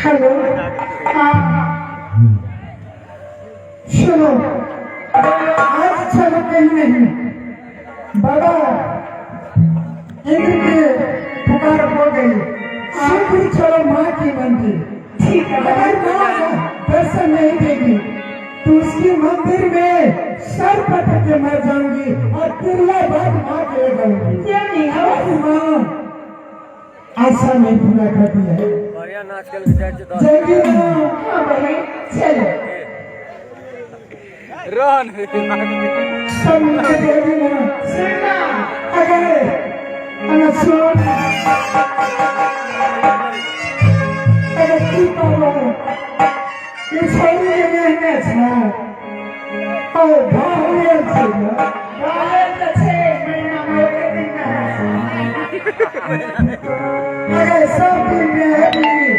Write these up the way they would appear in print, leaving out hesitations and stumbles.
hello हाँ सुनो आज चलो कहीं नहीं बाबा इंद्र की पुकार हो गई शीघ्र चलो माँ की मंदिर ठीक है अगर माँ दर्शन नहीं देगी तो उसकी मंदिर में सर पटक के मर जाऊंगी और तिरला बाद माँ के लगाऊंगी माँ आशा नहीं पूरा कर दिया है जल्दी हाँ भाई चलो रोहन सब मुझे जल्दी ना सुनना अगर सुन अगर तू पालो ये छोरी के लिए अच्छा और भावने अच्छा भावने अच्छे महीना में दिन अगर सब दिन में है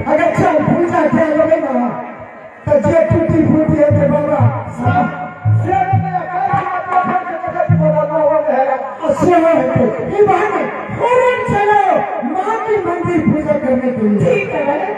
अगर चल पूजा क्या लगे ना तो जो टूटी फूटी है बाबा चलो माँ की मंदिर पूजा करने के लिए ठीक है